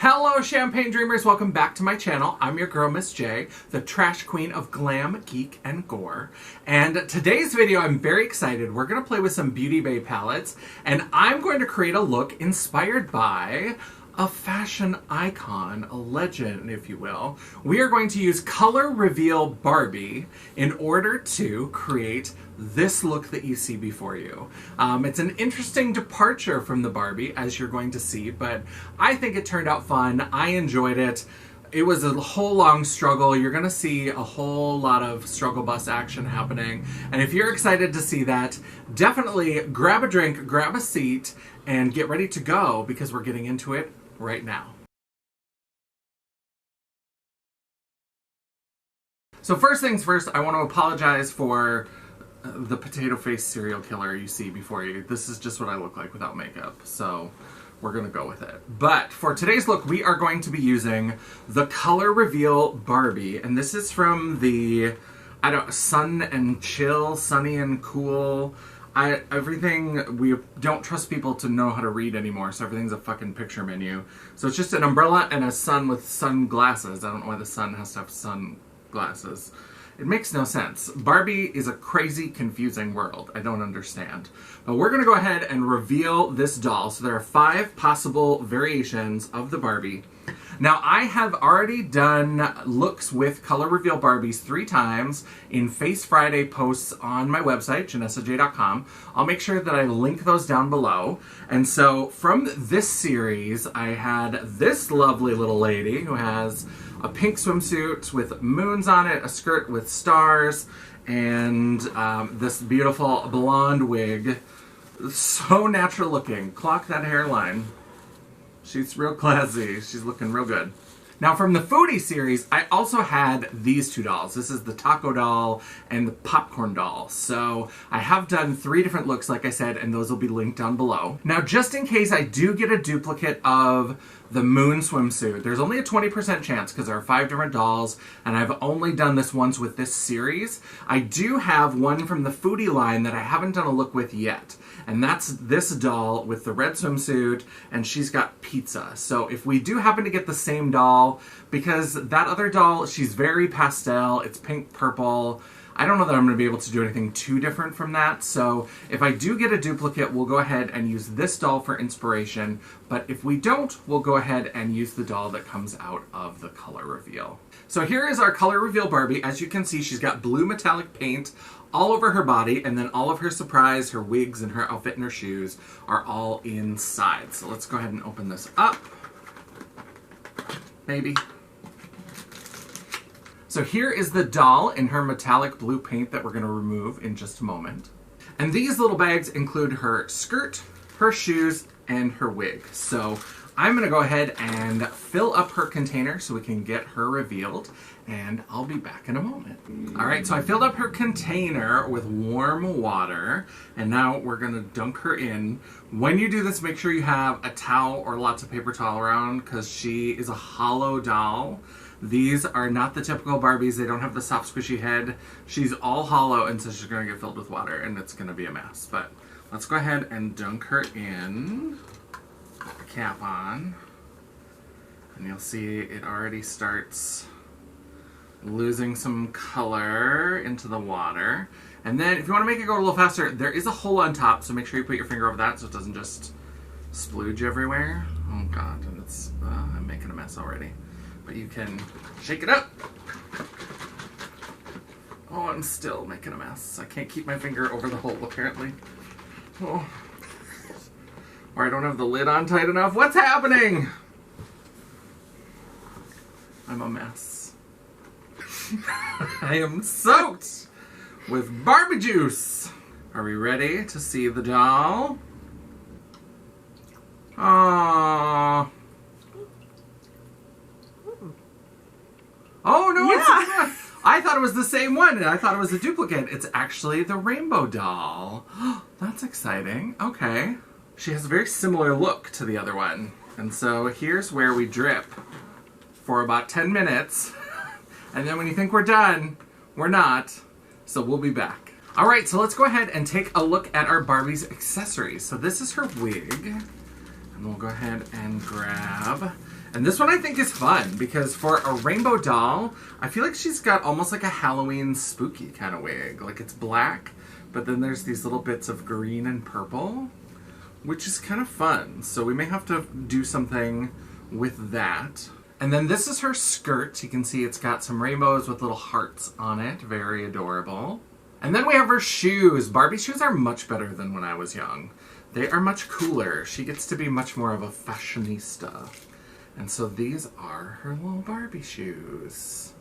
Hello Champagne Dreamers, welcome back to my channel. I'm your girl Miss Jaye, the trash queen of glam, geek, and gore. And today's video, I'm very excited. We're going to play with some BeautyBay palettes, and I'm going to create a look inspired by a fashion icon, a legend, if you will. We are going to use Color Reveal Barbie in order to create this look that you see before you. It's an interesting departure from the Barbie, as you're going to see, but I think it turned out fun. I enjoyed it. It was a whole long struggle. You're gonna see a whole lot of struggle bus action happening. And if you're excited to see that, definitely grab a drink, grab a seat, and get ready to go because we're getting into it right now. So first things first, I want to apologize for the potato face serial killer you see before you. This is just what I look like without makeup, so we're gonna go with it. But for today's look, we are going to be using the Color Reveal Barbie, and this is from the, Sun and Chill, Sunny and Cool. Everything, we don't trust people to know how to read anymore, so everything's a fucking picture menu. So it's just an umbrella and a sun with sunglasses. I don't know why the sun has to have sunglasses. It makes no sense. Barbie is a crazy, confusing world. I don't understand. But we're going to go ahead and reveal this doll. So there are 5 possible variations of the Barbie. Now, I have already done looks with Color Reveal Barbies 3 times in Face Friday posts on my website, janessajay.com. I'll make sure that I link those down below. And so from this series, I had this lovely little lady who has a pink swimsuit with moons on it, a skirt with stars, and this beautiful blonde wig. So natural looking. Clock that hairline. She's real classy. She's looking real good. Now from the Foodie series, I also had these 2 dolls. This is the taco doll and the popcorn doll. So I have done 3 different looks, like I said, and those will be linked down below. Now, just in case I do get a duplicate of the moon swimsuit, there's only a 20% chance because there are 5 different dolls, and I've only done this once with this series. I do have one from the Foodie line that I haven't done a look with yet, and that's this doll with the red swimsuit, and she's got pizza. So if we do happen to get the same doll, because that other doll, she's very pastel, it's pink purple, I don't know that I'm going to be able to do anything too different from that, so if I do get a duplicate, we'll go ahead and use this doll for inspiration, but if we don't, we'll go ahead and use the doll that comes out of the Color Reveal. So here is our Color Reveal Barbie. As you can see, she's got blue metallic paint all over her body, and then all of her surprise, her wigs, and her outfit and her shoes are all inside. So let's go ahead and open this up. Maybe. So here is the doll in her metallic blue paint that we're going to remove in just a moment. And these little bags include her skirt, her shoes, and her wig. So I'm going to go ahead and fill up her container so we can get her revealed, and I'll be back in a moment. All right, so I filled up her container with warm water, and now we're going to dunk her in. When you do this, make sure you have a towel or lots of paper towel around because she is a hollow doll. These are not the typical Barbies. They don't have the soft, squishy head. She's all hollow, and so she's going to get filled with water, and it's going to be a mess. But let's go ahead and dunk her in. Put the cap on. And you'll see it already starts losing some color into the water. And then if you want to make it go a little faster, there is a hole on top, so make sure you put your finger over that so it doesn't just splooge everywhere. Oh God, and it's, I'm making a mess already. But you can shake it up. Oh, I'm still making a mess. I can't keep my finger over the hole, apparently. Oh. Or I don't have the lid on tight enough. What's happening? I'm a mess. I am soaked with Barbie juice. Are we ready to see the doll? Aww. Oh, no, yeah. It's not. I thought it was the same one, and I thought it was a duplicate. It's actually the rainbow doll. That's exciting. Okay. She has a very similar look to the other one. And so here's where we drip for about 10 minutes. And then when you think we're done, we're not. So we'll be back. All right, so let's go ahead and take a look at our Barbie's accessories. So this is her wig. And we'll go ahead and grab And this one I think is fun because for a rainbow doll, I feel like she's got almost like a Halloween spooky kind of wig. Like it's black, but then there's these little bits of green and purple, which is kind of fun. So we may have to do something with that. And then this is her skirt. You can see it's got some rainbows with little hearts on it. Very adorable. And then we have her shoes. Barbie shoes are much better than when I was young. They are much cooler. She gets to be much more of a fashionista. And so these are her little Barbie shoes.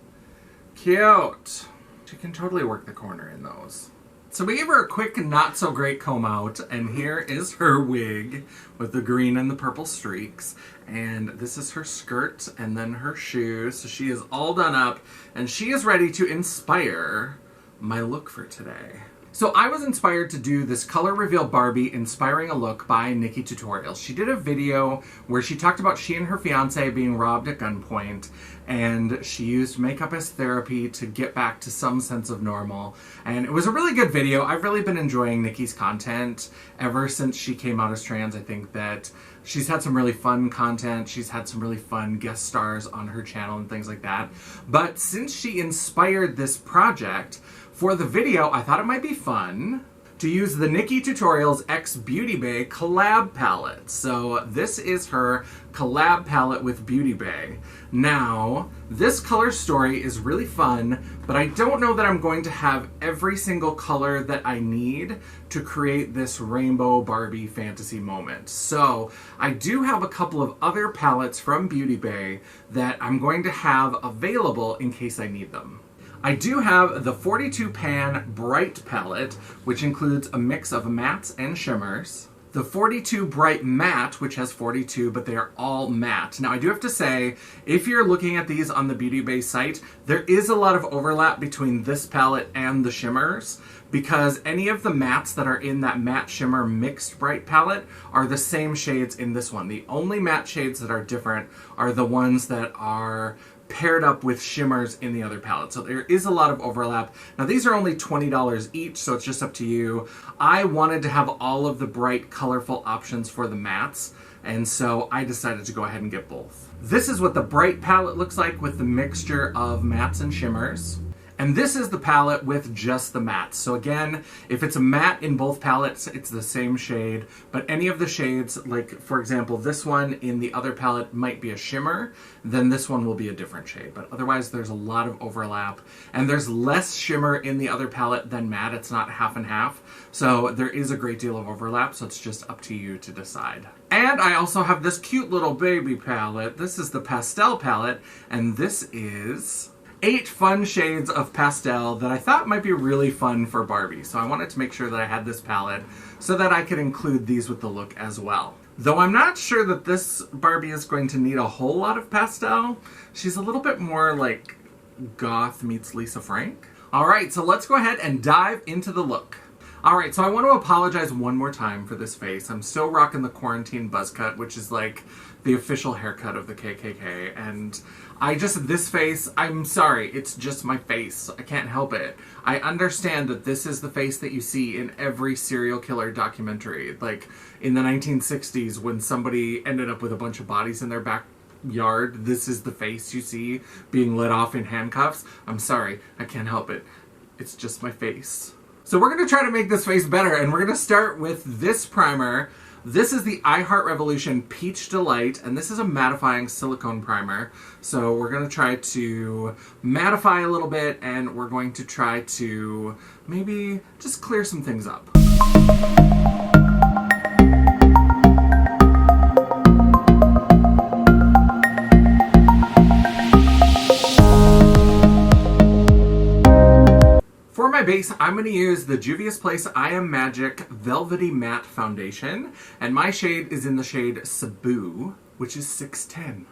Cute. She can totally work the corner in those. So we gave her a quick not so great comb out, and here is her wig with the green and the purple streaks. And this is her skirt and then her shoes. So she is all done up and she is ready to inspire my look for today. So I was inspired to do this Color Reveal Barbie Inspiring a Look by NikkieTutorials. She did a video where she talked about she and her fiance being robbed at gunpoint, and she used makeup as therapy to get back to some sense of normal. And it was a really good video. I've really been enjoying Nikkie's content ever since she came out as trans. I think that she's had some really fun content. She's had some really fun guest stars on her channel and things like that. But since she inspired this project, for the video, I thought it might be fun to use the NikkieTutorials X BeautyBay collab palette. So this is her collab palette with BeautyBay. Now, this color story is really fun, but I don't know that I'm going to have every single color that I need to create this rainbow Barbie fantasy moment. So I do have a couple of other palettes from BeautyBay that I'm going to have available in case I need them. I do have the 42 Pan Bright palette, which includes a mix of mattes and shimmers. The 42 Bright Matte, which has 42, but they are all matte. Now, I do have to say, if you're looking at these on the BeautyBay site, there is a lot of overlap between this palette and the shimmers, because any of the mattes that are in that matte shimmer mixed bright palette are the same shades in this one. The only matte shades that are different are the ones that are paired up with shimmers in the other palette. So there is a lot of overlap. Now these are only $20 each, so it's just up to you. I wanted to have all of the bright, colorful options for the mattes, and so I decided to go ahead and get both. This is what the bright palette looks like with the mixture of mattes and shimmers. And this is the palette with just the mattes. So again, if it's a matte in both palettes, it's the same shade. But any of the shades, like for example, this one in the other palette might be a shimmer, then this one will be a different shade. But otherwise, there's a lot of overlap. And there's less shimmer in the other palette than matte. It's not half and half. So there is a great deal of overlap, so it's just up to you to decide. And I also have this cute little baby palette. This is the pastel palette, and this is 8 fun shades of pastel that I thought might be really fun for Barbie. So I wanted to make sure that I had this palette so that I could include these with the look as well. Though I'm not sure that this Barbie is going to need a whole lot of pastel. She's a little bit more like goth meets Lisa Frank. All right, so let's go ahead and dive into the look. All right, so I want to apologize one more time for this face. I'm still rocking the quarantine buzz cut, which is like the official haircut of the KKK, and this face, I'm sorry, it's just my face. I can't help it. I understand that this is the face that you see in every serial killer documentary. Like in the 1960s when somebody ended up with a bunch of bodies in their backyard, this is the face you see being let off in handcuffs. I'm sorry, I can't help it. It's just my face. So we're going to try to make this face better, and we're going to start with this primer. This is the I Heart Revolution Peach Delight, and this is a mattifying silicone primer. So we're going to try to mattify a little bit, and we're going to try to maybe just clear some things up. For my base, I'm going to use the Juvia's Place I Am Magic Velvety Matte Foundation, and my shade is in the shade Cebu, which is 610.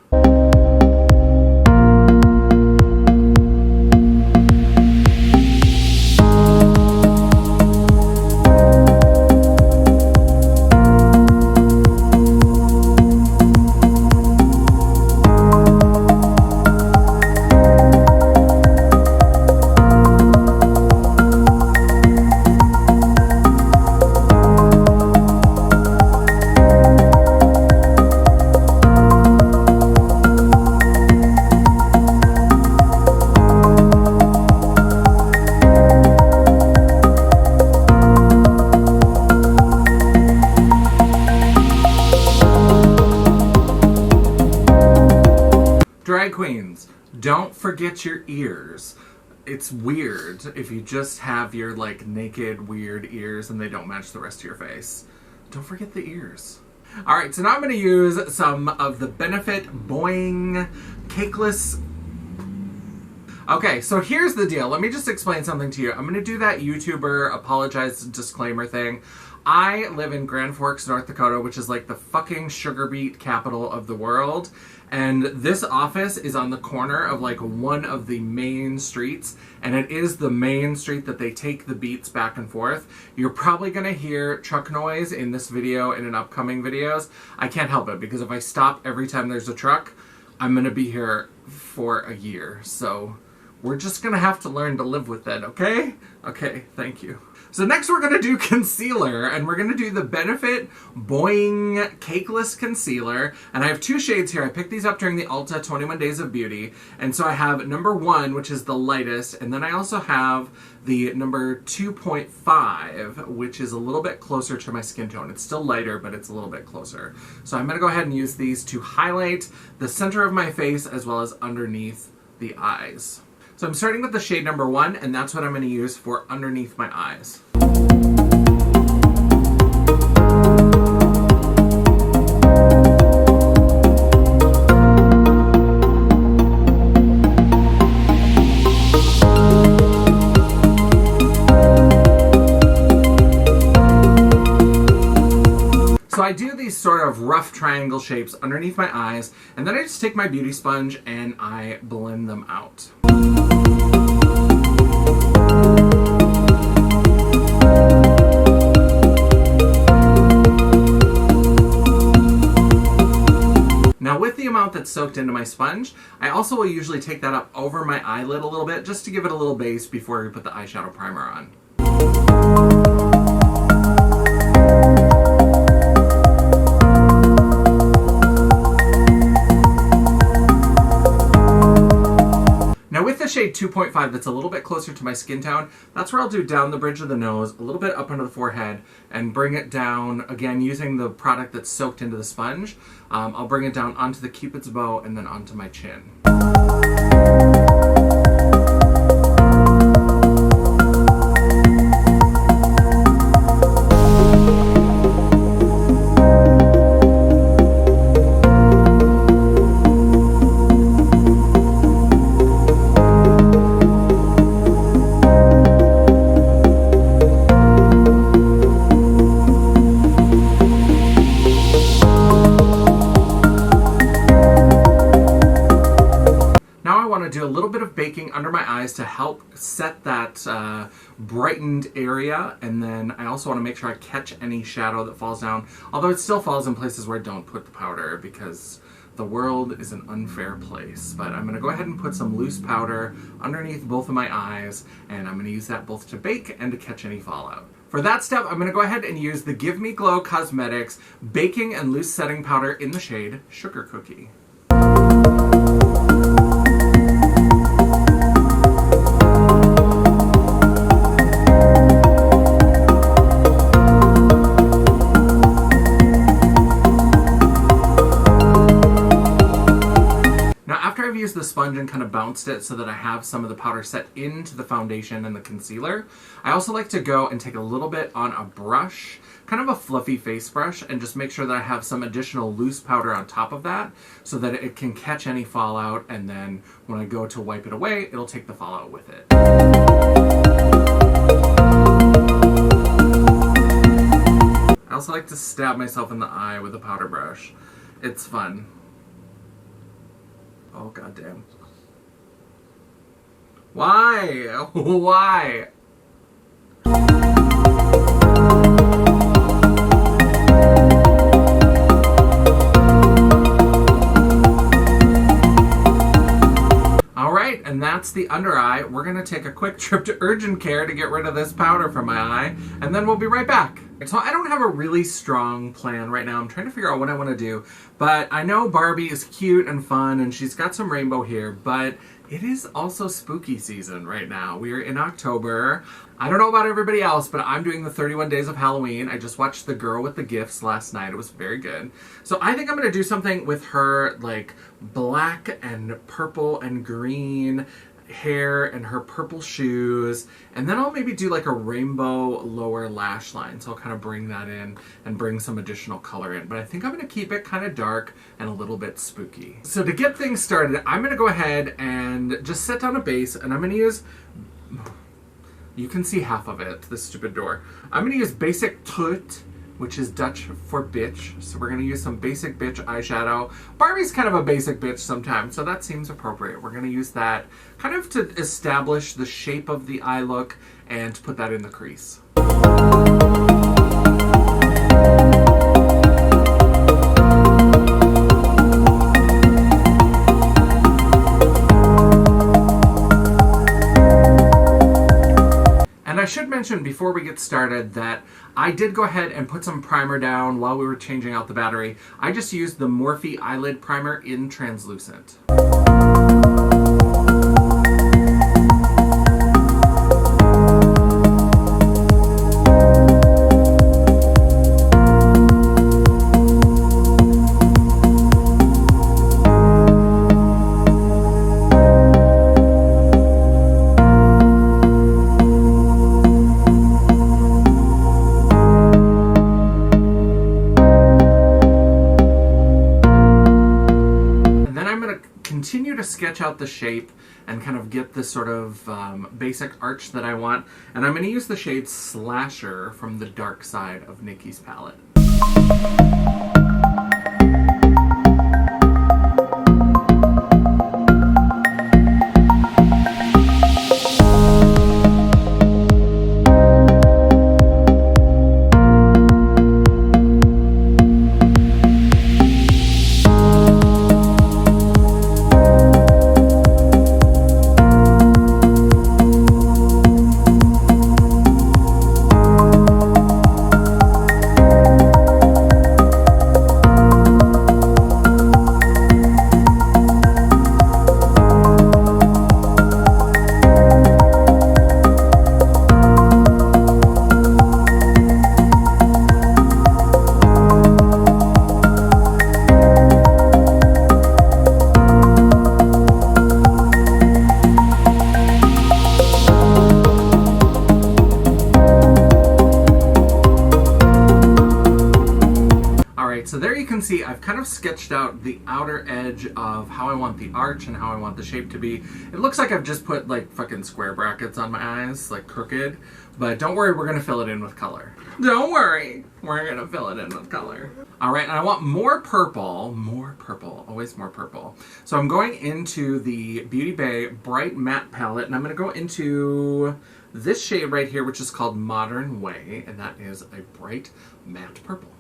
Drag queens, don't forget your ears. It's weird if you just have your like naked weird ears and they don't match the rest of your face. Don't forget the ears. Alright, so now I'm going to use some of the Benefit Boing Cakeless. Okay, so here's the deal. Let me just explain something to you. I'm going to do that YouTuber apologize disclaimer thing. I live in Grand Forks, North Dakota, which is like the fucking sugar beet capital of the world. And this office is on the corner of like one of the main streets. And it is the main street that they take the beets back and forth. You're probably going to hear truck noise in this video and in upcoming videos. I can't help it because if I stop every time there's a truck, I'm going to be here for a year. So we're just going to have to learn to live with it, okay? Okay, thank you. So next we're going to do concealer, and we're going to do the Benefit Boing Cakeless Concealer. And I have two shades here. I picked these up during the Ulta 21 Days of Beauty. And so I have number 1, which is the lightest, and then I also have the number 2.5, which is a little bit closer to my skin tone. It's still lighter, but it's a little bit closer. So I'm going to go ahead and use these to highlight the center of my face as well as underneath the eyes. So I'm starting with the shade number 1, and that's what I'm going to use for underneath my eyes. So I do these sort of rough triangle shapes underneath my eyes, and then I just take my beauty sponge and I blend them out. Now with the amount that's soaked into my sponge, I also will usually take that up over my eyelid a little bit just to give it a little base before we put the eyeshadow primer on. Now with the shade 2.5 that's a little bit closer to my skin tone, that's where I'll do down the bridge of the nose, a little bit up under the forehead, and bring it down, again, using the product that's soaked into the sponge. I'll bring it down onto the Cupid's bow and then onto my chin. Do a little bit of baking under my eyes to help set that brightened area, and then I also want to make sure I catch any shadow that falls down, although it still falls in places where I don't put the powder because the world is an unfair place. But I'm going to go ahead and put some loose powder underneath both of my eyes, and I'm going to use that both to bake and to catch any fallout. For that step, I'm going to go ahead and use the Give Me Glow Cosmetics Baking and Loose Setting Powder in the shade Sugar Cookie. The sponge and kind of bounced it so that I have some of the powder set into the foundation and the concealer. I also like to go and take a little bit on a brush, kind of a fluffy face brush, and just make sure that I have some additional loose powder on top of that so that it can catch any fallout, and then when I go to wipe it away, it'll take the fallout with it. I also like to stab myself in the eye with a powder brush. It's fun. Oh, goddamn. Why? Why? Alright, and that's the under eye. We're going to take a quick trip to urgent care to get rid of this powder from my eye, and then we'll be right back. So I don't have a really strong plan right now. I'm trying to figure out what I want to do. But I know Barbie is cute and fun and she's got some rainbow hair, but it is also spooky season right now. We are in October. I don't know about everybody else, but I'm doing the 31 Days of Halloween. I just watched The Girl with the Gifts last night. It was very good. So I think I'm going to do something with her like black and purple and green hair and her purple shoes, and then I'll maybe do like a rainbow lower lash line, so I'll kind of bring that in and bring some additional color in, but I think I'm going to keep it kind of dark and a little bit spooky. So to get things started, I'm going to go ahead and just set down a base, and I'm going to use, you can see half of it, this stupid door. I'm going to use Basic Tut, which is Dutch for bitch. So we're going to use some basic bitch eyeshadow. Barbie's kind of a basic bitch sometimes, so that seems appropriate. We're going to use that kind of to establish the shape of the eye look and to put that in the crease. I should mention before we get started that I did go ahead and put some primer down while we were changing out the battery. I just used the Morphe Eyelid Primer in Translucent. Continue to sketch out the shape and kind of get this sort of basic arch that I want. And I'm going to use the shade Slasher from the dark side of Nikkie's palette. So there you can see I've kind of sketched out the outer edge of how I want the arch and how I want the shape to be. It looks like I've just put like fucking square brackets on my eyes, like crooked. But don't worry, we're going to fill it in with color. Don't worry, we're going to fill it in with color. All right, and I want more purple, always more purple. So I'm going into the BeautyBay Bright Matte Palette, and I'm going to go into this shade right here, which is called Modern Way, and that is a bright matte purple.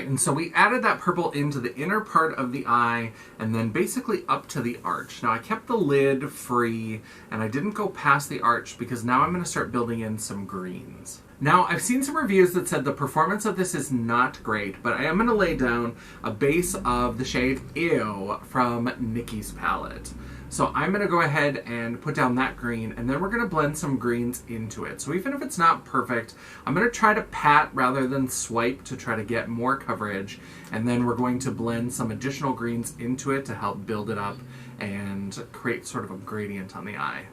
And so we added that purple into the inner part of the eye and then basically up to the arch. Now I kept the lid free and I didn't go past the arch because now I'm going to start building in some greens. Now I've seen some reviews that said the performance of this is not great, but I am going to lay down a base of the shade Ew from Nikkie's palette. So I'm going to go ahead and put down that green, and then we're going to blend some greens into it. So even if it's not perfect, I'm going to try to pat rather than swipe to try to get more coverage, and then we're going to blend some additional greens into it to help build it up and create sort of a gradient on the eye.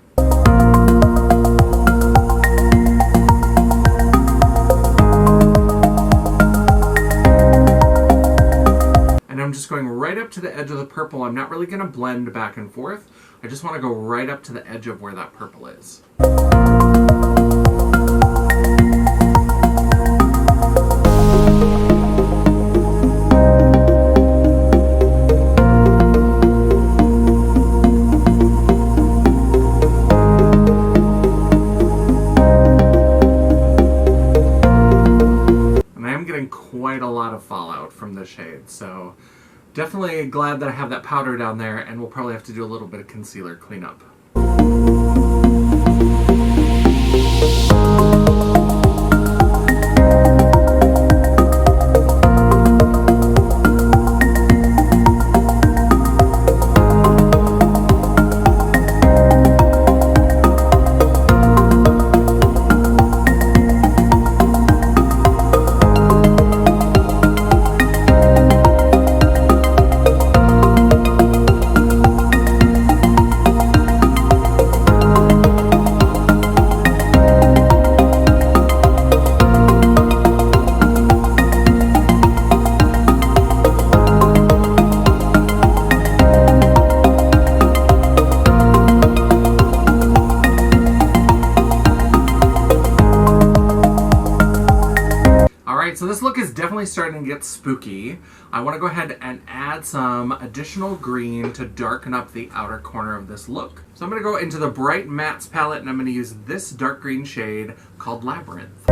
right up to the edge of the purple. I'm not really going to blend back and forth. I just want to go right up to the edge of where that purple is. Quite a lot of fallout from this shade, so definitely glad that I have that powder down there, and we'll probably have to do a little bit of concealer cleanup. So this look is definitely starting to get spooky. I want to go ahead and add some additional green to darken up the outer corner of this look. So I'm going to go into the Bright Mattes palette, and I'm going to use this dark green shade called Labyrinth.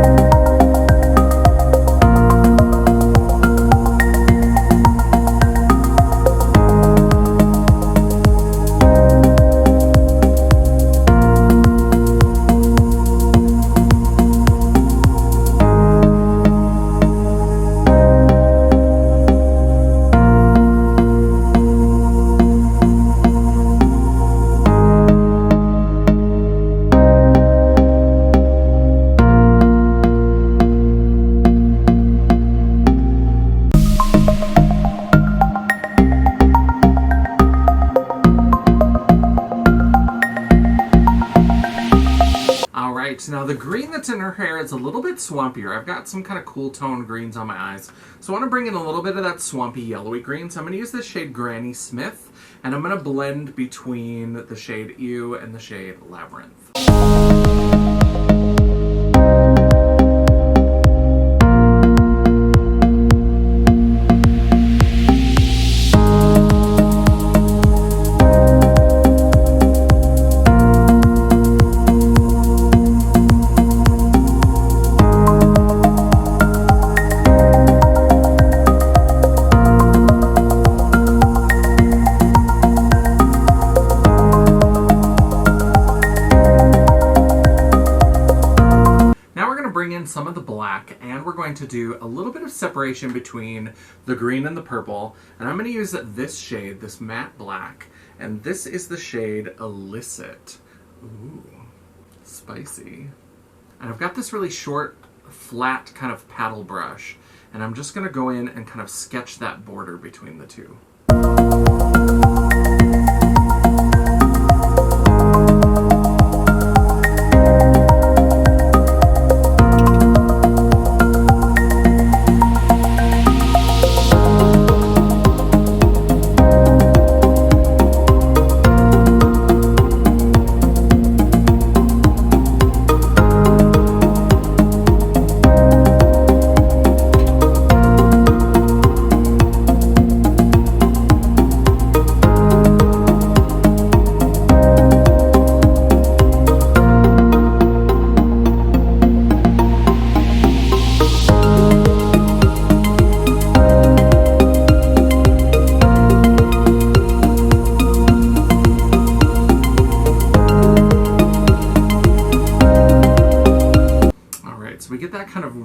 Now the green that's in her hair is a little bit swampier. I've got some kind of cool tone greens on my eyes. So I want to bring in a little bit of that swampy yellowy green. So I'm going to use this shade Granny Smith, and I'm going to blend between the shade Ew and the shade Labyrinth. Some of the black, and we're going to do a little bit of separation between the green and the purple, and I'm going to use this shade, this matte black, and this is the shade Illicit. Ooh, spicy. And I've got this really short, flat kind of paddle brush, and I'm just going to go in and kind of sketch that border between the two.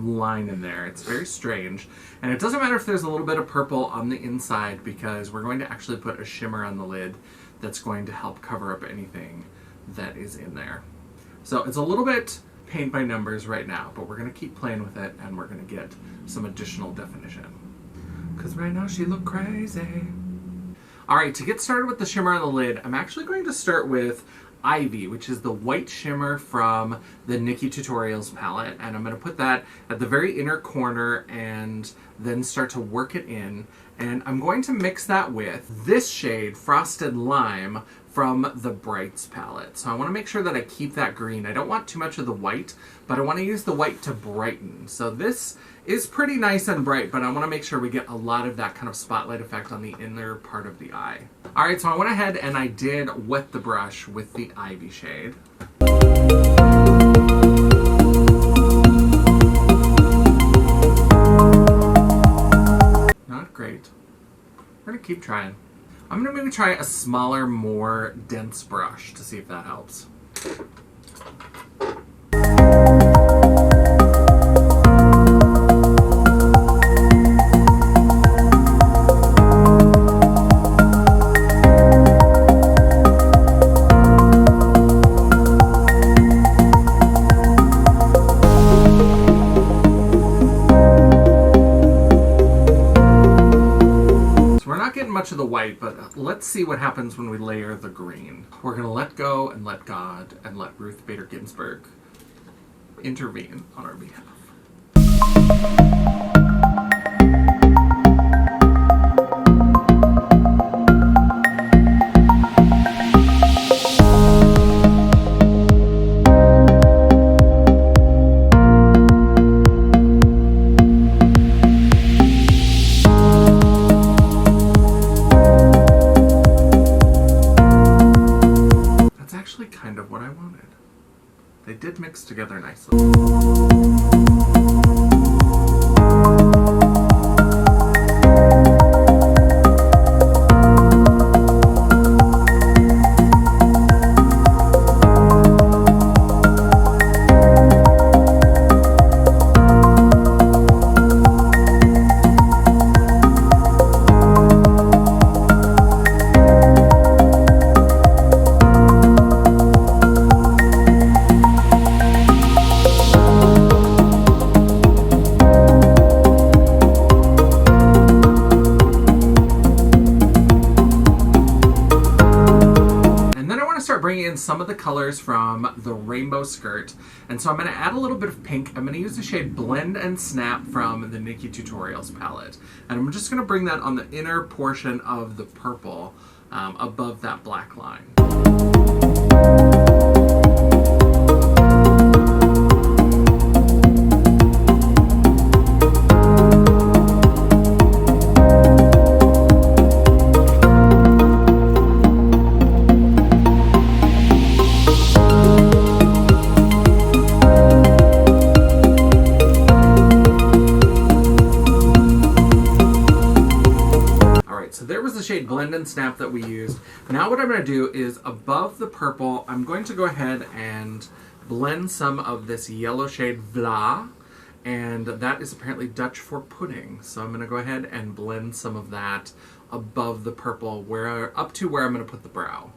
Line in there. It's very strange, and it doesn't matter if there's a little bit of purple on the inside, because we're going to actually put a shimmer on the lid that's going to help cover up anything that is in there. So it's a little bit paint by numbers right now, but we're going to keep playing with it, and we're going to get some additional definition, because right now she look crazy. Alright, to get started with the shimmer on the lid, I'm actually going to start with Ivy, which is the white shimmer from the NikkieTutorials palette, and I'm going to put that at the very inner corner and then start to work it in. And I'm going to mix that with this shade, Frosted Lime, from the Brights palette. So I want to make sure that I keep that green. I don't want too much of the white, but I want to use the white to brighten. So this is pretty nice and bright, but I want to make sure we get a lot of that kind of spotlight effect on the inner part of the eye. All right, so I went ahead and I did wet the brush with the Ivy shade. Not great. We're gonna keep trying. I'm gonna maybe try a smaller, more dense brush to see if that helps. Much of the white, but let's see what happens when we layer the green. We're gonna let go and let God and let Ruth Bader Ginsburg intervene on our behalf. Kind of what I wanted. They did mix together nicely. Bring in some of the colors from the rainbow skirt, and so I'm going to add a little bit of pink. I'm going to use the shade Blend and Snap from the NikkieTutorials palette, and I'm just going to bring that on the inner portion of the purple above that black line. Shade Blend and Snap that we used. Now what I'm going to do is above the purple, I'm going to go ahead and blend some of this yellow shade Vla, and that is apparently Dutch for pudding. So I'm going to go ahead and blend some of that above the purple, where up to where I'm going to put the brow.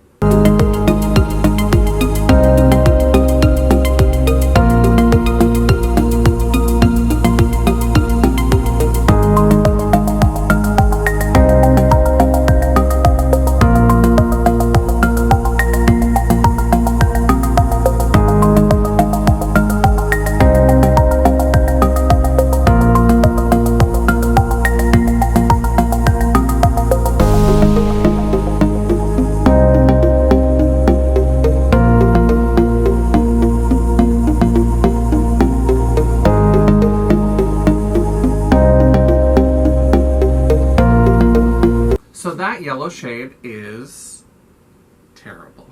Yellow shade is terrible.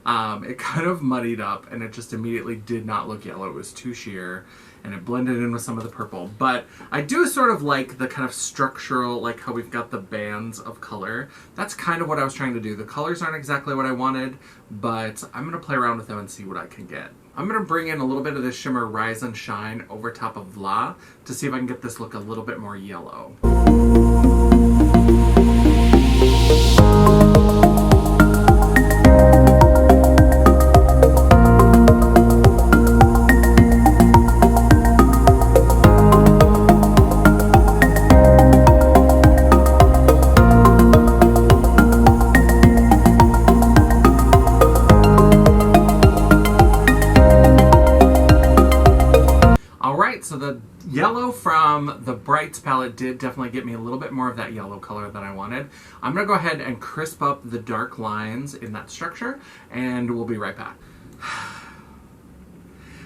It kind of muddied up and it just immediately did not look yellow. It was too sheer and it blended in with some of the purple. But I do sort of like the kind of structural, like how we've got the bands of color. That's kind of what I was trying to do. The colors aren't exactly what I wanted, but I'm going to play around with them and see what I can get. I'm going to bring in a little bit of this shimmer Rise and Shine over top of Vla to see if I can get this look a little bit more yellow. So the yellow from from the Brights palette did definitely get me a little bit more of that yellow color that I wanted. I'm going to go ahead and crisp up the dark lines in that structure, and we'll be right back.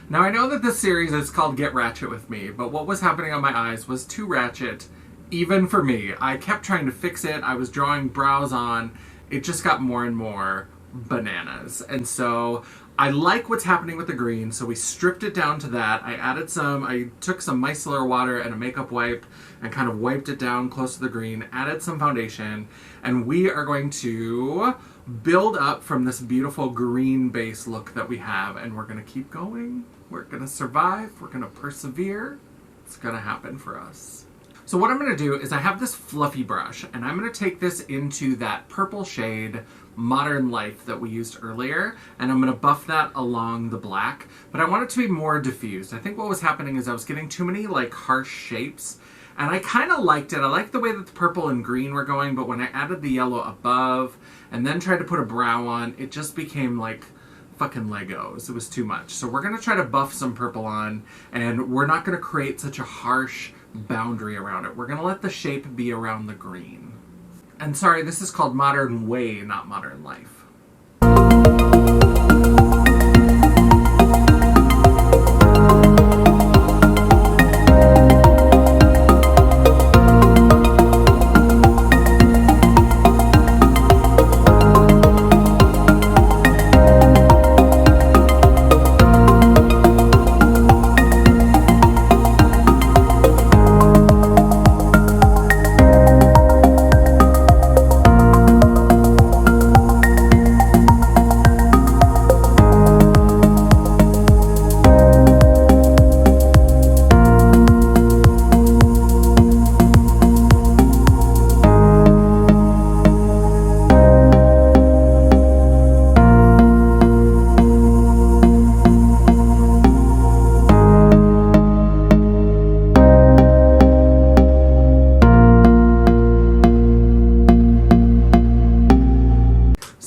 Now, I know that this series is called Get Ratchet with Me, but what was happening on my eyes was too ratchet, even for me. I kept trying to fix it. I was drawing brows on. It just got more and more bananas. And so I like what's happening with the green, so we stripped it down to that. I took some micellar water and a makeup wipe and kind of wiped it down close to the green, added some foundation, and we are going to build up from this beautiful green base look that we have, and we're going to keep going. We're going to survive. We're going to persevere. It's going to happen for us. So what I'm going to do is I have this fluffy brush, and I'm going to take this into that purple shade Modern Life that we used earlier, and I'm going to buff that along the black, but I want it to be more diffused. I think what was happening is I was getting too many like harsh shapes, and I kind of liked it. I liked the way that the purple and green were going, but when I added the yellow above and then tried to put a brow on, it just became like fucking Legos. It was too much. So we're going to try to buff some purple on, and we're not going to create such a harsh boundary around it. We're going to let the shape be around the green. And sorry, this is called Modern Way, not Modern Life.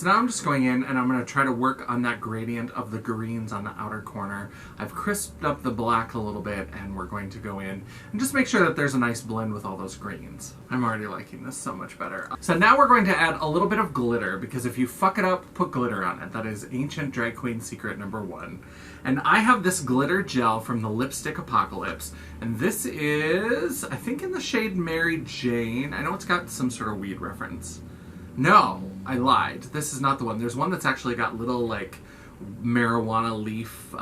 I'm just going in and I'm going to try to work on that gradient of the greens on the outer corner. I've crisped up the black a little bit, and we're going to go in and just make sure that there's a nice blend with all those greens. I'm already liking this so much better. So now we're going to add a little bit of glitter, because if you fuck it up, put glitter on it. That is ancient drag queen secret number 1. And I have this glitter gel from the Lipstick Apocalypse, and this is, I think, in the shade Mary Jane. I know it's got some sort of weed reference. No, I lied. This is not the one. There's one that's actually got little, like, marijuana leaf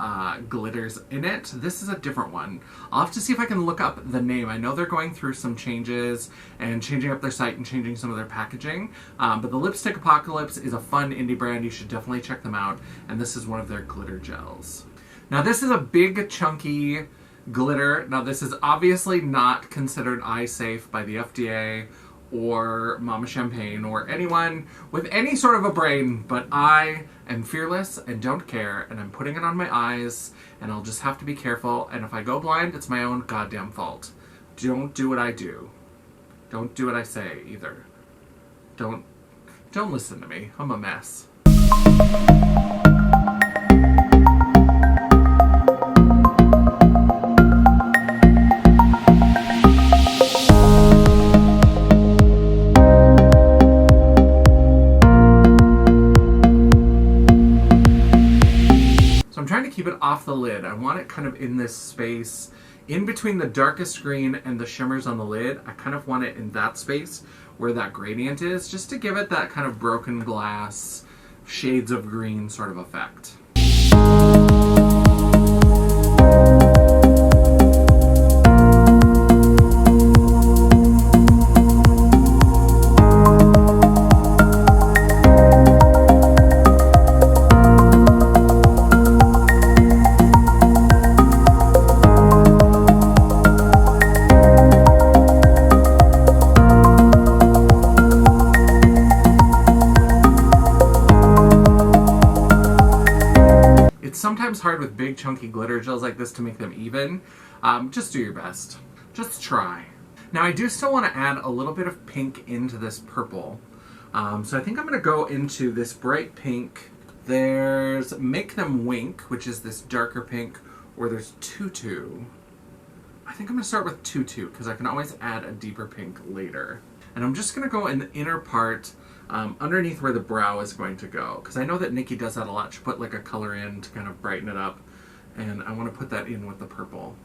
glitters in it. This is a different one. I'll have to see if I can look up the name. I know they're going through some changes and changing up their site and changing some of their packaging. But the Lipstick Apocalypse is a fun indie brand. You should definitely check them out. And this is one of their glitter gels. Now, this is a big, chunky glitter. Now, this is obviously not considered eye safe by the FDA or Mama Champagne or anyone with any sort of a brain, but I am fearless and don't care, and I'm putting it on my eyes, and I'll just have to be careful, and if I go blind, it's my own goddamn fault. Don't do what I do. Don't do what I say, either. Don't listen to me. I'm a mess. Keep it off the lid. I want it kind of in this space in between the darkest green and the shimmers on the lid. I kind of want it in that space where that gradient is, just to give it that kind of broken glass, shades of green sort of effect. Sometimes hard with big chunky glitter gels like this to make them even. Just do your best. Just try. Now, I do still want to add a little bit of pink into this purple. So I think I'm going to go into this bright pink. There's Make Them Wink, which is this darker pink, or there's Tutu, I think I'm going to start with Tutu because I can always add a deeper pink later. And I'm just going to go in the inner part underneath where the brow is going to go, because I know that Nikki does that a lot. She put like a color in to kind of brighten it up, and I want to put that in with the purple.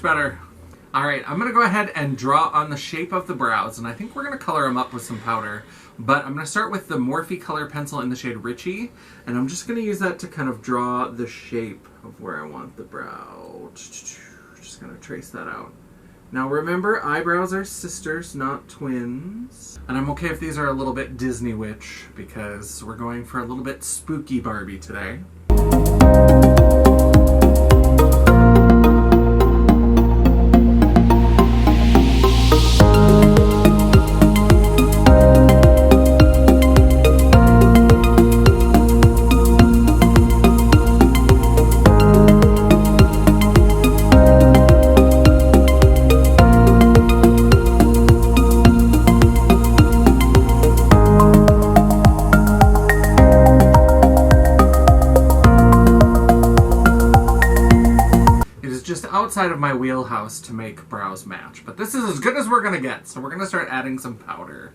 Better. All right, I'm gonna go ahead and draw on the shape of the brows, and I think we're gonna color them up with some powder, but I'm gonna start with the Morphe color pencil in the shade Richie, and I'm just gonna use that to kind of draw the shape of where I want the brow. Just gonna trace that out. Now remember, eyebrows are sisters, not twins. And I'm okay if these are a little bit Disney Witch, because we're going for a little bit spooky Barbie today. Outside of my wheelhouse to make brows match, but this is as good as we're gonna get, so we're gonna start adding some powder.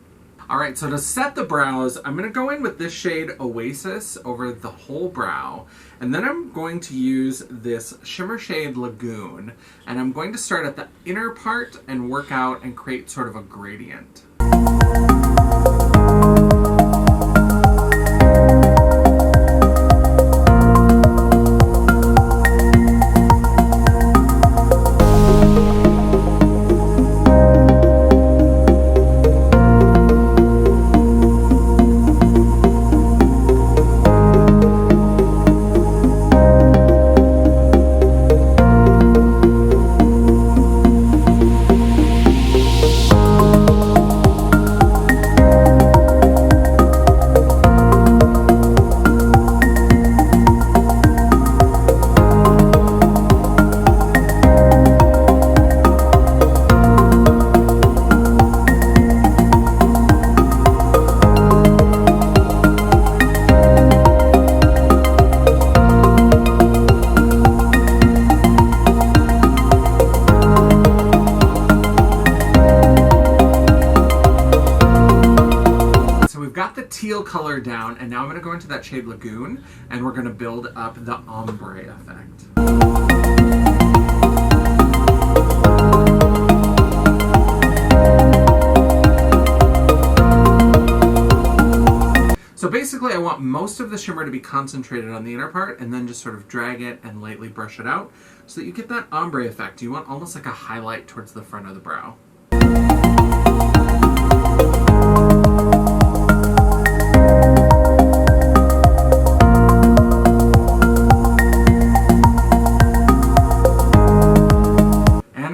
Alright, so to set the brows, I'm gonna go in with this shade Oasis over the whole brow, and then I'm going to use this shimmer shade Lagoon, and I'm going to start at the inner part and work out and create sort of a gradient. Teal color down, and now I'm going to go into that shade Lagoon, and we're going to build up the ombre effect. So basically I want most of the shimmer to be concentrated on the inner part, and then just sort of drag it and lightly brush it out so that you get that ombre effect. You want almost like a highlight towards the front of the brow.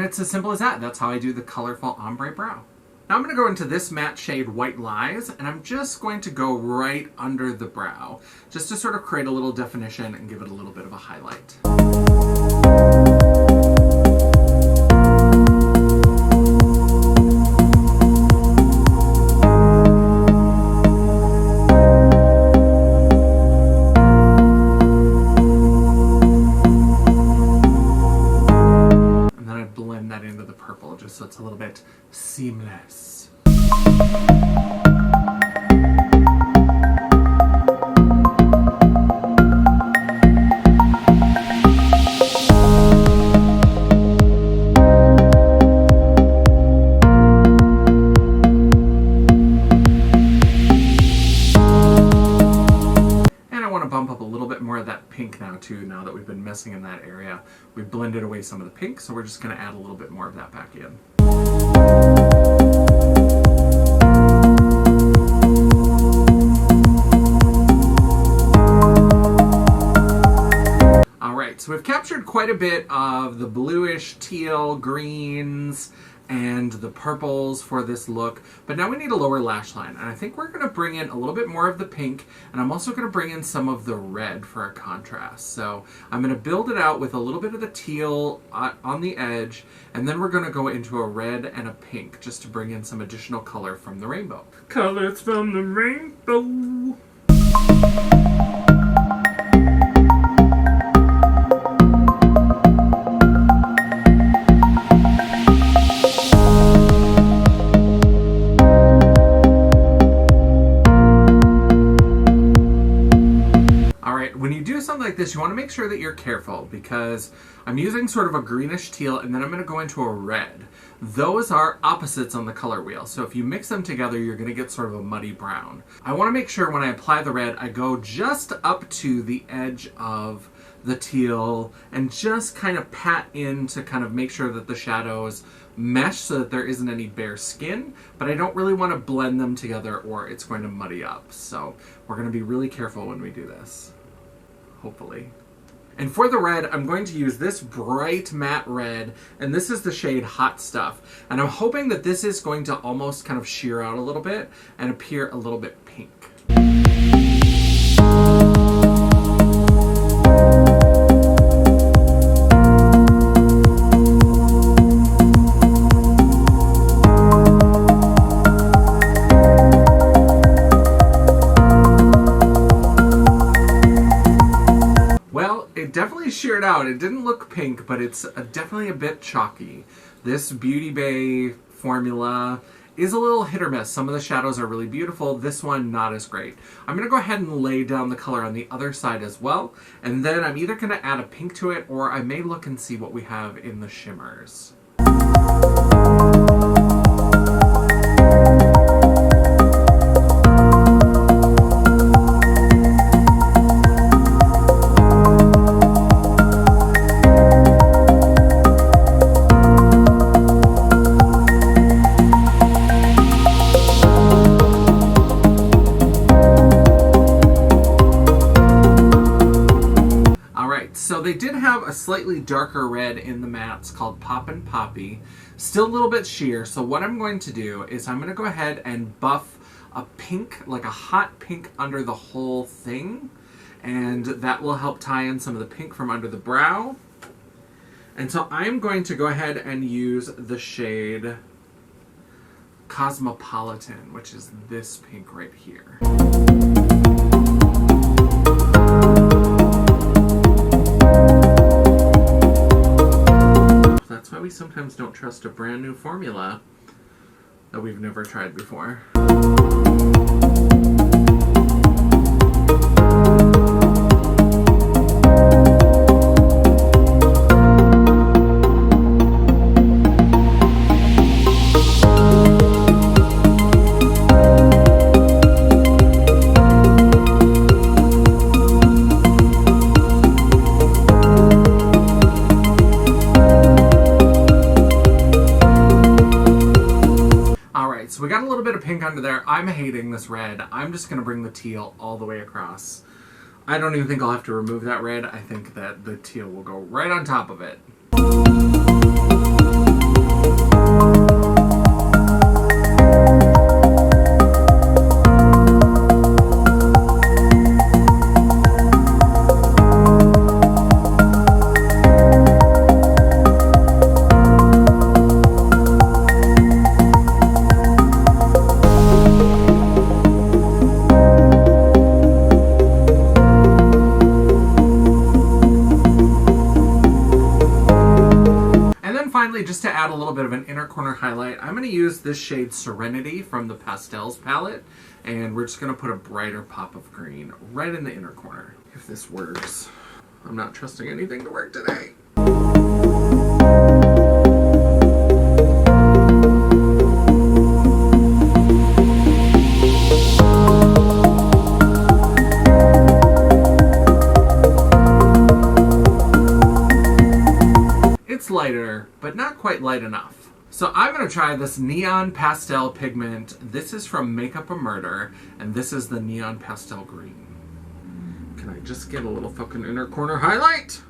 It's as simple as that. That's how I do the colorful ombre brow. Now I'm going to go into this matte shade White Lies, and I'm just going to go right under the brow, just to sort of create a little definition and give it a little bit of a highlight. Just so it's a little bit seamless. And I want to bump up a little bit more of that pink now too, now that we've been messing in that area. We've blended away some of the pink, so we're just going to add a little bit more of that back in. Alright, so we've captured quite a bit of the bluish, teal, greens, and the purples for this look, but now we need a lower lash line, and I think we're going to bring in a little bit more of the pink, and I'm also going to bring in some of the red for a contrast. So I'm going to build it out with a little bit of the teal on the edge, and then we're going to go into a red and a pink just to bring in some additional color from the rainbow. Colors from the rainbow. Like this, you want to make sure that you're careful because I'm using sort of a greenish teal and then I'm going to go into a red. Those are opposites on the color wheel, so if you mix them together you're going to get sort of a muddy brown. I want to make sure when I apply the red I go just up to the edge of the teal and just kind of pat in to kind of make sure that the shadows mesh so that there isn't any bare skin, but I don't really want to blend them together or it's going to muddy up. So we're going to be really careful when we do this. Hopefully. And for the red, I'm going to use this bright matte red, and this is the shade Hot Stuff. And I'm hoping that this is going to almost kind of sheer out a little bit and appear a little bit pink. Definitely sheared out. It didn't look pink, but it's definitely a bit chalky. This BeautyBay formula is a little hit or miss. Some of the shadows are really beautiful. This one, not as great. I'm going to go ahead and lay down the color on the other side as well, and then I'm either going to add a pink to it, or I may look and see what we have in the shimmers. So they did have a slightly darker red in the mattes called Pop and Poppy. Still a little bit sheer, so what I'm going to do is I'm going to go ahead and buff a pink, like a hot pink under the whole thing. And that will help tie in some of the pink from under the brow. And so I'm going to go ahead and use the shade Cosmopolitan, which is this pink right here. That's why we sometimes don't trust a brand new formula that we've never tried before. So we got a little bit of pink under there. I'm hating this red. I'm just going to bring the teal all the way across. I don't even think I'll have to remove that red. I think that the teal will go right on top of it. Just to add a little bit of an inner corner highlight, I'm going to use this shade Serenity from the Pastels palette, and we're just going to put a brighter pop of green right in the inner corner. If this works. I'm not trusting anything to work today. Lighter, but not quite light enough. So I'm going to try this Neon Pastel pigment. This is from Makeup a Murder, and this is the Neon Pastel Green. Can I just get a little fucking inner corner highlight?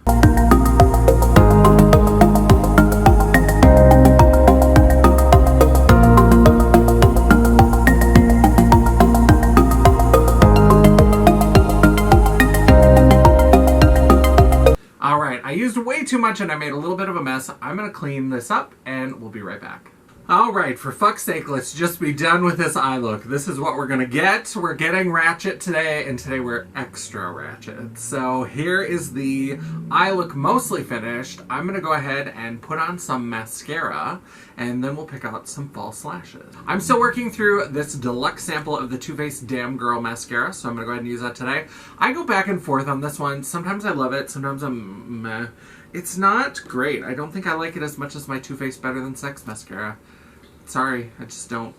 too much and I made a little bit of a mess. I'm going to clean this up and we'll be right back. Alright, for fuck's sake, let's just be done with this eye look. This is what we're gonna get. We're getting Ratchet today, and today we're extra Ratchet. So here is the eye look mostly finished. I'm gonna go ahead and put on some mascara, and then we'll pick out some false lashes. I'm still working through this deluxe sample of the Too Faced Damn Girl mascara, so I'm gonna go ahead and use that today. I go back and forth on this one. Sometimes I love it, sometimes I'm meh. It's not great. I don't think I like it as much as my Too Faced Better Than Sex mascara. Sorry, I just don't.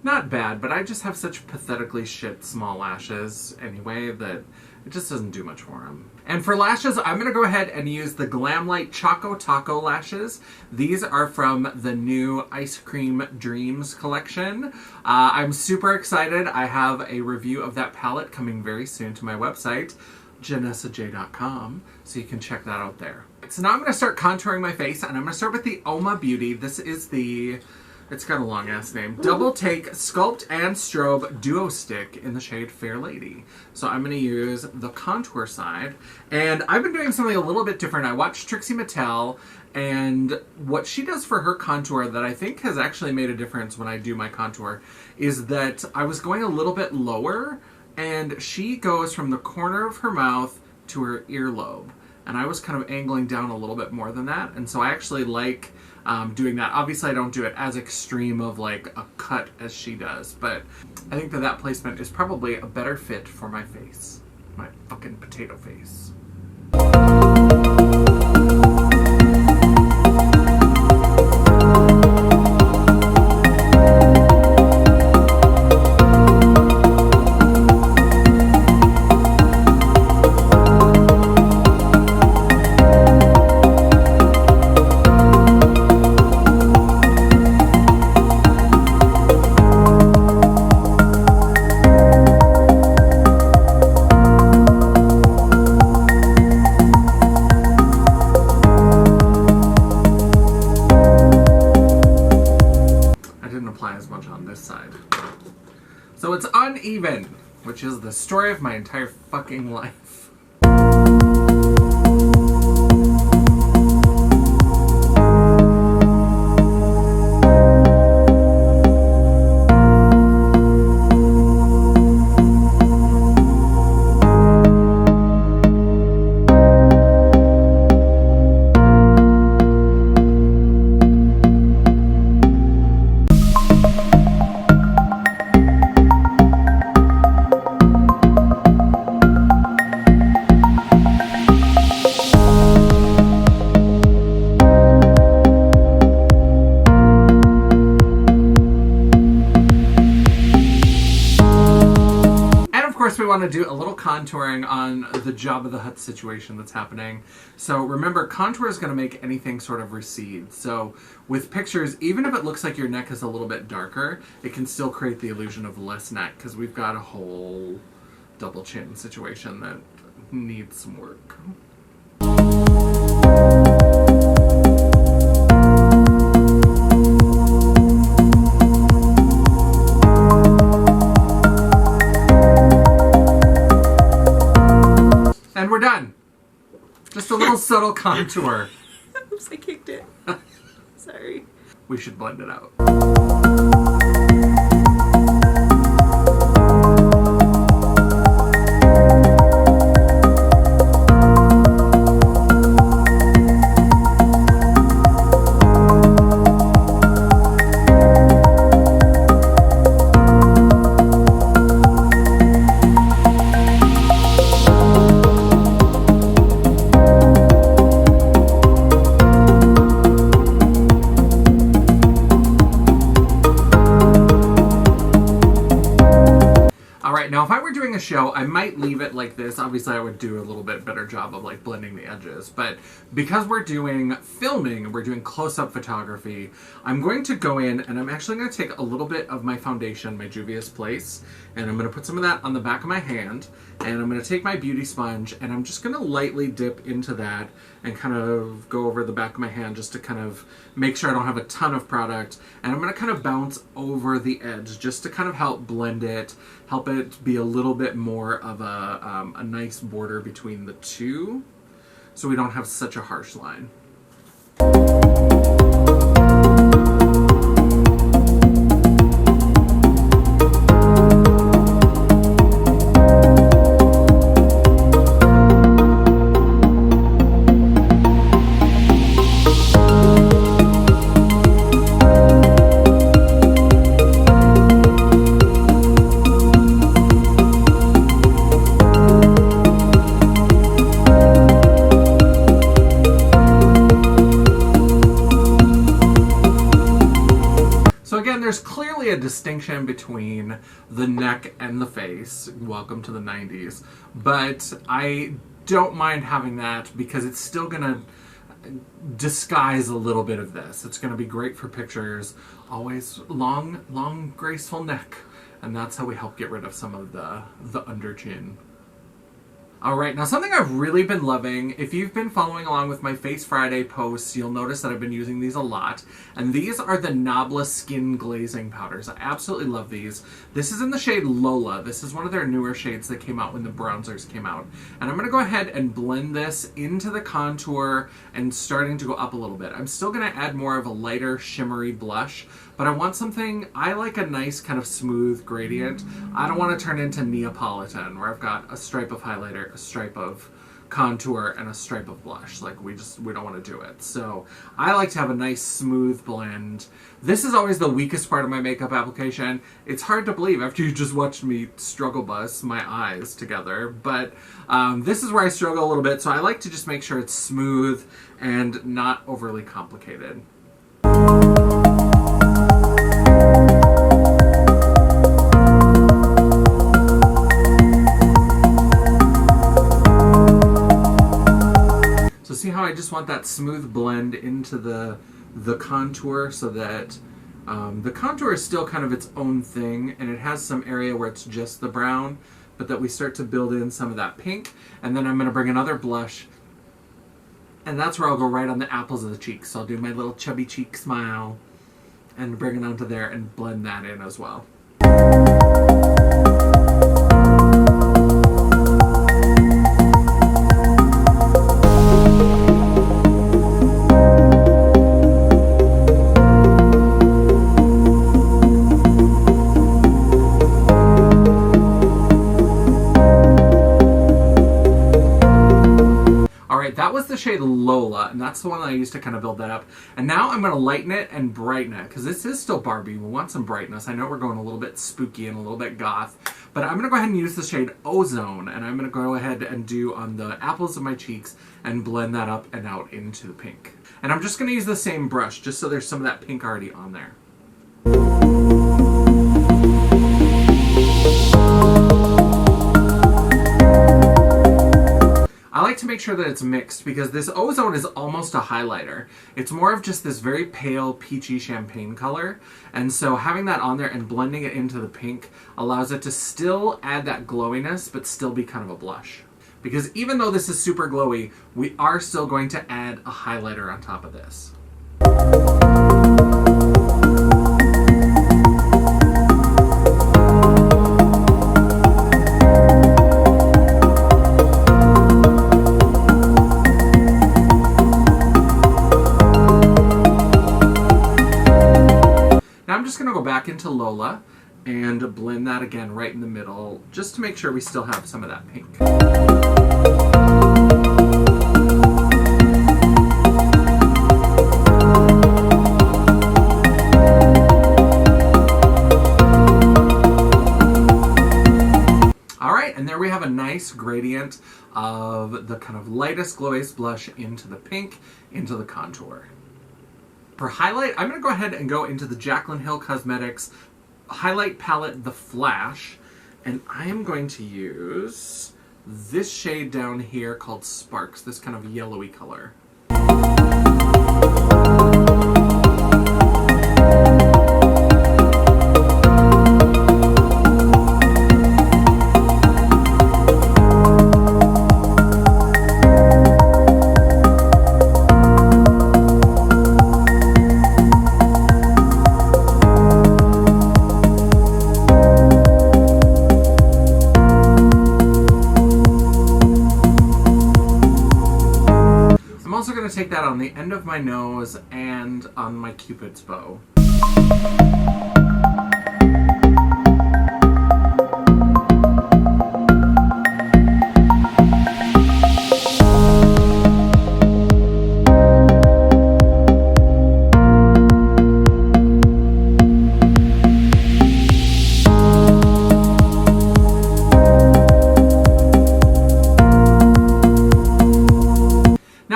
Not bad, but I just have such pathetically shit small lashes anyway that it just doesn't do much for them. And for lashes, I'm going to go ahead and use the Glamlight Choco Taco lashes. These are from the new Ice Cream Dreams collection. I'm super excited. I have a review of that palette coming very soon to my website, JanessaJ.com, so you can check that out there. So now I'm going to start contouring my face, and I'm going to start with the Oma Beauty. This is the, it's got a long ass name, Double Take Sculpt and Strobe Duo Stick in the shade Fair Lady. So I'm going to use the contour side, and I've been doing something a little bit different. I watched Trixie Mattel, and what she does for her contour that I think has actually made a difference when I do my contour is that I was going a little bit lower, and she goes from the corner of her mouth to her earlobe. And I was kind of angling down a little bit more than that. And so I actually like doing that. Obviously, I don't do it as extreme of like a cut as she does. But I think that that placement is probably a better fit for my face. My fucking potato face. So it's uneven, which is the story of my entire fucking life. We want to do a little contouring on the Jabba the Hutt situation that's happening. So remember, contour is going to make anything sort of recede. So with pictures, even if it looks like your neck is a little bit darker, it can still create the illusion of less neck because we've got a whole double chin situation that needs some work. And we're done. Just a little subtle contour. Oops, I kicked it. Sorry. We should blend it out. Now, if I were doing a show, I might leave it like this. Obviously, I would do a little bit better job of like blending the edges. But because we're doing filming, we're doing close-up photography, I'm going to go in and I'm actually going to take a little bit of my foundation, my Juvia's Place, and I'm going to put some of that on the back of my hand. And I'm going to take my beauty sponge and I'm just going to lightly dip into that and kind of go over the back of my hand just to kind of make sure I don't have a ton of product. And I'm going to kind of bounce over the edge just to kind of help blend it, help it be a little bit more of a nice border between the two. so we don't have such a harsh line. There's clearly a distinction between the neck and the face. Welcome to the 90s. But I don't mind having that because it's still going to disguise a little bit of this. It's going to be great for pictures. Always long, graceful neck. And that's how we help get rid of some of the under chin. Alright, now something I've really been loving, if you've been following along with my Face Friday posts, you'll notice that I've been using these a lot. And these are the Nabla Skin Glazing Powders. I absolutely love these. This is in the shade Lola. This is one of their newer shades that came out when the bronzers came out. And I'm going to go ahead and blend this into the contour and starting to go up a little bit. I'm still going to add more of a lighter shimmery blush, but I want something, I like a nice kind of smooth gradient. I don't want to turn into Neapolitan where I've got a stripe of highlighter, a stripe of contour, and a stripe of blush. Like we don't want to do it. So I like to have a nice smooth blend. This is always the weakest part of my makeup application. It's hard to believe after you just watched me struggle bust my eyes together, but this is where I struggle a little bit. So I like to just make sure it's smooth and not overly complicated. See how I just want that smooth blend into the contour so that the contour is still kind of its own thing and it has some area where it's just the brown, but that we start to build in some of that pink. And then I'm going to bring another blush and that's where I'll go right on the apples of the cheeks. So I'll do my little chubby cheek smile and bring it onto there and blend that in as well. That was the shade Lola, and that's the one that I used to kind of build that up. And now I'm going to lighten it and brighten it, because this is still Barbie. We want some brightness. I know we're going a little bit spooky and a little bit goth, but I'm going to go ahead and use the shade Ozone, and I'm going to go ahead and do on the apples of my cheeks and blend that up and out into the pink. And I'm just going to use the same brush, just so there's some of that pink already on there. I like to make sure that it's mixed because this Ozone is almost a highlighter. It's more of just this very pale peachy champagne color, and so having that on there and blending it into the pink allows it to still add that glowiness but still be kind of a blush. Because even though this is super glowy, we are still going to add a highlighter on top of this. Back into Lola and blend that again right in the middle just to make sure we still have some of that pink. Alright, and there we have a nice gradient of the kind of lightest, glowiest blush into the pink, into the contour. For highlight, I'm going to go ahead and go into the Jaclyn Hill Cosmetics highlight palette, The Flash, and I am going to use this shade down here called Sparks, this kind of yellowy color. on the end of my nose and on my Cupid's bow.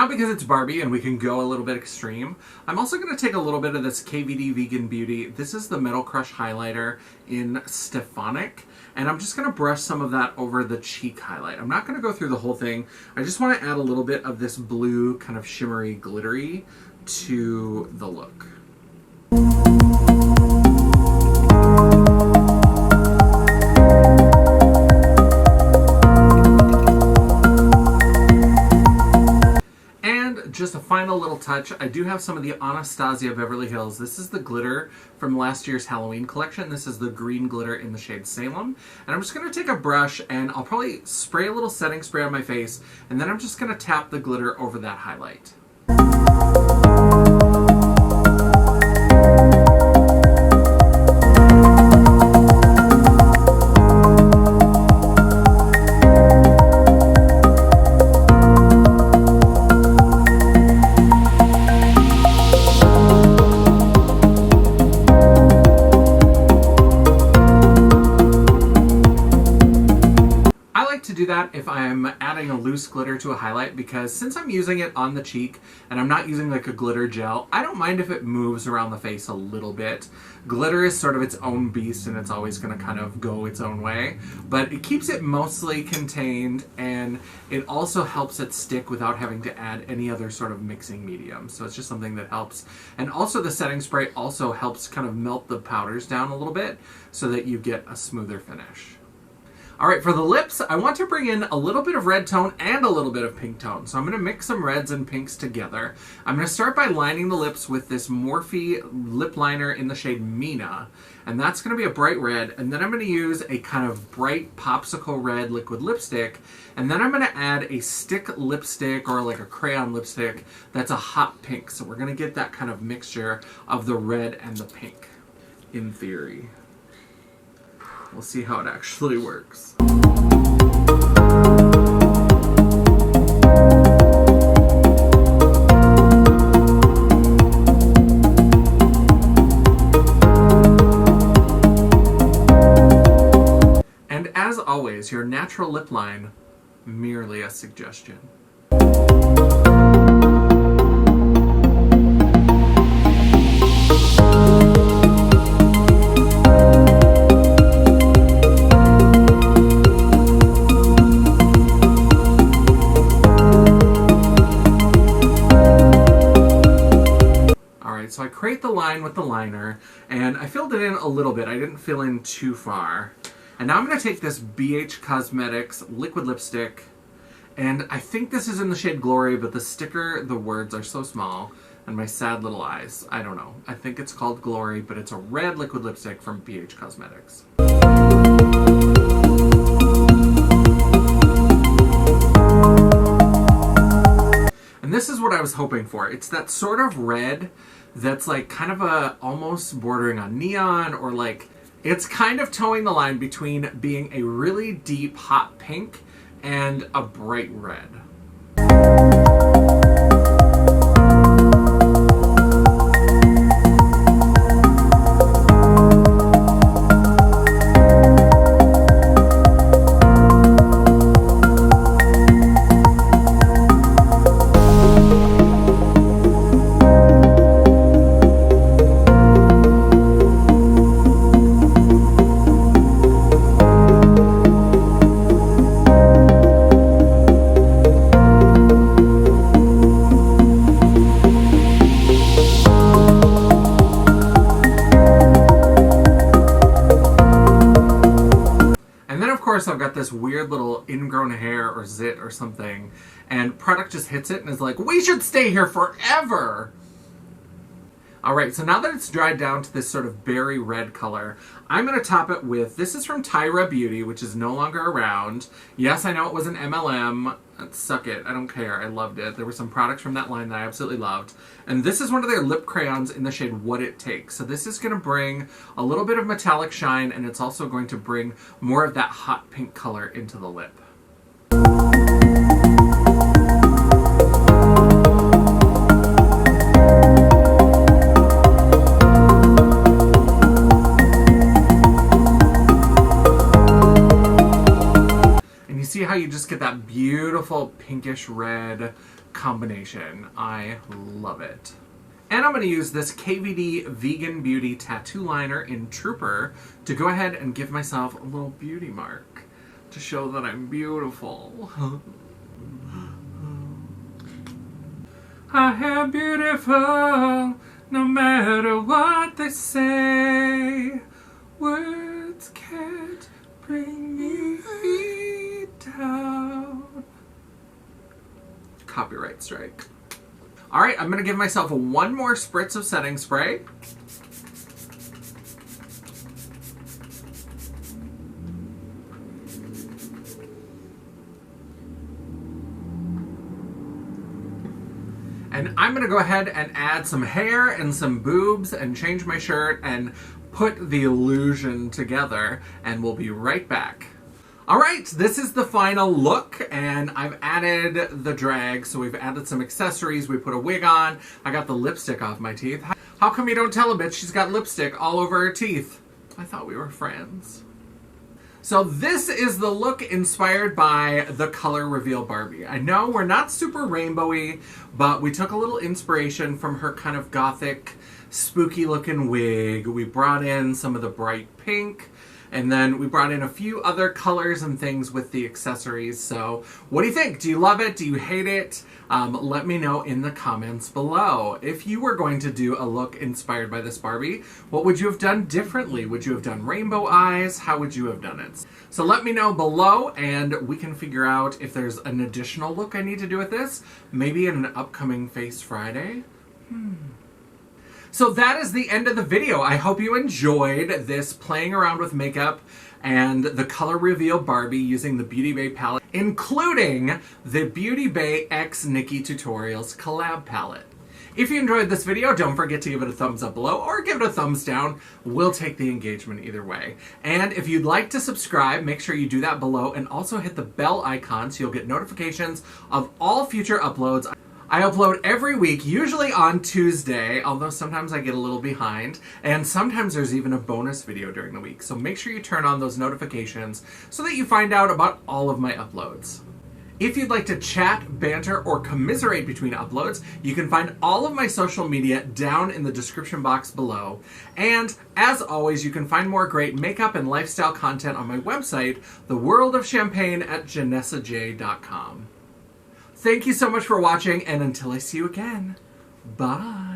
Because it's Barbie and we can go a little bit extreme, I'm also going to take a little bit of this KVD Vegan Beauty. This is the Metal Crush highlighter in Stephanic, and I'm just going to brush some of that over the cheek highlight. I'm not going to go through the whole thing. I just want to add a little bit of this blue kind of shimmery glittery to the look. Just a final little touch, I do have some of the Anastasia Beverly Hills. This is the glitter from last year's Halloween collection. This is the green glitter in the shade Salem. And I'm just going to take a brush and I'll probably spray a little setting spray on my face, and then I'm just going to tap the glitter over that highlight. To do that if I'm adding a loose glitter to a highlight, because since I'm using it on the cheek and I'm not using like a glitter gel, I don't mind if it moves around the face a little bit. Glitter is sort of its own beast and it's always going to kind of go its own way, but it keeps it mostly contained and it also helps it stick without having to add any other sort of mixing medium. So it's just something that helps. And also the setting spray also helps kind of melt the powders down a little bit so that you get a smoother finish. Alright, for the lips, I want to bring in a little bit of red tone and a little bit of pink tone. So I'm going to mix some reds and pinks together. I'm going to start by lining the lips with this Morphe lip liner in the shade Mina. And that's going to be a bright red. And then I'm going to use a kind of bright popsicle red liquid lipstick. And then I'm going to add a stick lipstick or like a crayon lipstick that's a hot pink. So we're going to get that kind of mixture of the red and the pink, in theory. We'll see how it actually works. And as always, your natural lip line, merely a suggestion. So I create the line with the liner, and I filled it in a little bit. I didn't fill in too far. And now I'm going to take this BH Cosmetics liquid lipstick, and I think this is in the shade Glory, but the sticker, the words are so small, and my sad little eyes, I don't know. I think it's called Glory, but it's a red liquid lipstick from BH Cosmetics. And this is what I was hoping for. It's that sort of red that's like kind of a almost bordering on neon, or like it's kind of towing the line between being a really deep hot pink and a bright red. I've got this weird little ingrown hair or zit or something, and product just hits it and is like, we should stay here forever. All right, so now that it's dried down to this sort of berry red color, I'm going to top it with, this is from Tyra Beauty, which is no longer around. Yes, I know it was an MLM. Suck it. I don't care. I loved it. There were some products from that line that I absolutely loved. And this is one of their lip crayons in the shade What It Takes. So this is going to bring a little bit of metallic shine, and it's also going to bring more of that hot pink color into the lip. See how you just get that beautiful pinkish red combination. I love it. And I'm going to use this KVD Vegan Beauty Tattoo Liner in Trooper to go ahead and give myself a little beauty mark to show that I'm beautiful. I am beautiful no matter what they say. Words can't bring me down. Copyright strike. All right, I'm gonna give myself one more spritz of setting spray. And I'm gonna go ahead and add some hair and some boobs and change my shirt and put the illusion together, and we'll be right back. All right, this is the final look, and I've added the drag, so we've added some accessories, we put a wig on, I got the lipstick off my teeth. How come you don't tell a bitch she's got lipstick all over her teeth? I thought we were friends. So this is the look inspired by the Color Reveal Barbie. I know we're not super rainbowy, but we took a little inspiration from her kind of gothic, spooky looking wig. We brought in some of the bright pink, and then we brought in a few other colors and things with the accessories. So what do you think? Do you love it? Do you hate it? Let me know in the comments below. If you were going to do a look inspired by this Barbie, what would you have done differently? Would you have done rainbow eyes? How would you have done it? So let me know below, and we can figure out if there's an additional look I need to do with this. Maybe in an upcoming Face Friday. So that is the end of the video. I hope you enjoyed this playing around with makeup and the Color Reveal Barbie using the BeautyBay palette, including the BeautyBay x NikkieTutorials collab palette. If you enjoyed this video, don't forget to give it a thumbs up below or give it a thumbs down. We'll take the engagement either way. And if you'd like to subscribe, make sure you do that below, and also hit the bell icon so you'll get notifications of all future uploads. I upload every week, usually on Tuesday, although sometimes I get a little behind, and sometimes there's even a bonus video during the week. So make sure you turn on those notifications so that you find out about all of my uploads. If you'd like to chat, banter, or commiserate between uploads, you can find all of my social media down in the description box below. And as always, you can find more great makeup and lifestyle content on my website, The World of Champagne, at janessajaye.com. Thank you so much for watching, and until I see you again, bye.